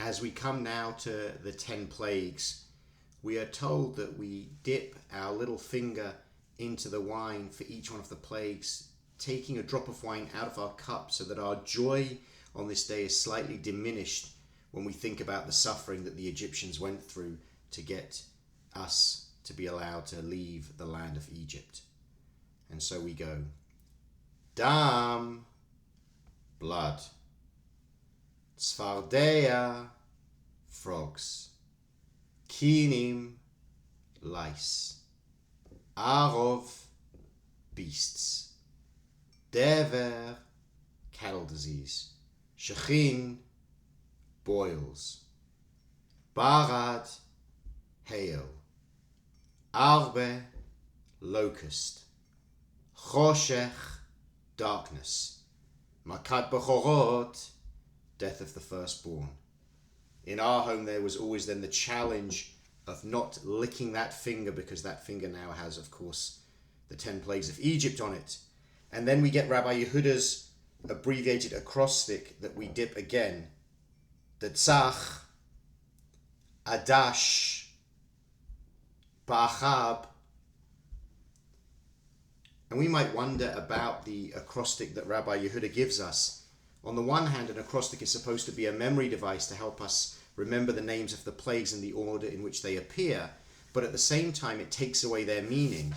As we come now to the 10 plagues, we are told that we dip our little finger into the wine for each one of the plagues, taking a drop of wine out of our cup so that our joy on this day is slightly diminished when we think about the suffering that the Egyptians went through to get us to be allowed to leave the land of Egypt. And so we go, Dam, blood. Tzfardeya, frogs. Kinim, lice. Arov, beasts. Dever, cattle disease. Shechin, boils. Barad, hail. Arbe, locust. Choshech, darkness. Makat bechorot, death of the firstborn. In our home there was always then the challenge of not licking that finger, because that finger now has, of course, the 10 plagues of Egypt on it. And then we get Rabbi Yehuda's abbreviated acrostic that we dip again. Tzach, Adash, Ba'achab. And we might wonder about the acrostic that Rabbi Yehuda gives us. On the one hand, an acrostic is supposed to be a memory device to help us remember the names of the plagues in the order in which they appear, but at the same time it takes away their meaning.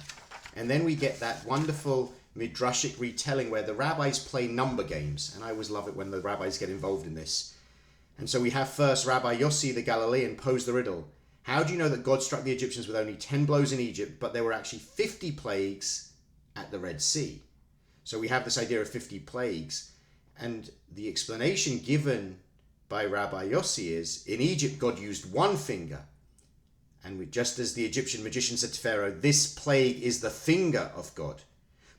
And then we get that wonderful midrashic retelling where the rabbis play number games, and I always love it when the rabbis get involved in this. And so we have first Rabbi Yossi the Galilean pose the riddle. How do you know that God struck the Egyptians with only 10 blows in Egypt, but there were actually 50 plagues at the Red Sea? So we have this idea of 50 plagues. And the explanation given by Rabbi Yossi is, in Egypt, God used one finger. And just as the Egyptian magician said to Pharaoh, this plague is the finger of God.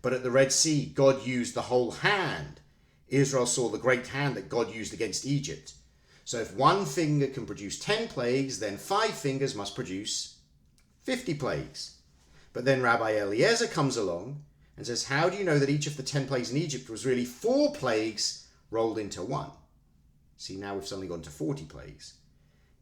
But at the Red Sea, God used the whole hand. Israel saw the great hand that God used against Egypt. So if one finger can produce 10 plagues, then 5 fingers must produce 50 plagues. But then Rabbi Eliezer comes along and says, how do you know that each of the 10 plagues in Egypt was really 4 plagues rolled into one? See, now we've suddenly gone to 40 plagues.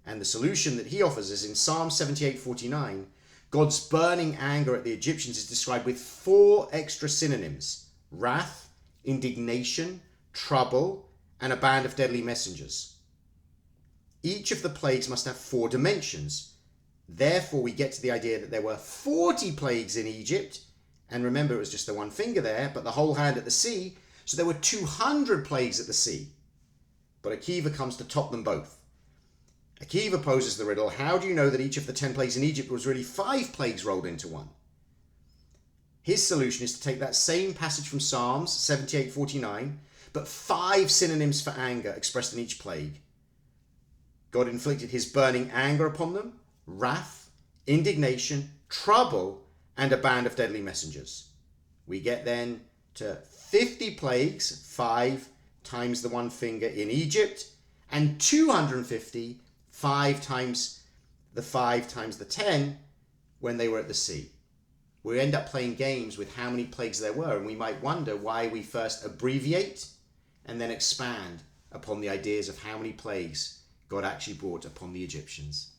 And the solution that he offers is in Psalm 78:49, God's burning anger at the Egyptians is described with 4 extra synonyms: wrath, indignation, trouble, and a band of deadly messengers. Each of the plagues must have 4 dimensions. Therefore, we get to the idea that there were 40 plagues in Egypt. And remember, it was just the one finger there, but the whole hand at the sea. So there were 200 plagues at the sea. But Akiva comes to top them both. Akiva poses the riddle, how do you know that each of the 10 plagues in Egypt was really 5 plagues rolled into one? His solution is to take that same passage from Psalms 78:49, but 5 synonyms for anger expressed in each plague. God inflicted his burning anger upon them, wrath, indignation, trouble, and a band of deadly messengers. We get then to 50 plagues, 5 times the one finger in Egypt, and 250, 5 times the 5 times the 10 when they were at the sea. We end up playing games with how many plagues there were, and we might wonder why we first abbreviate and then expand upon the ideas of how many plagues God actually brought upon the Egyptians.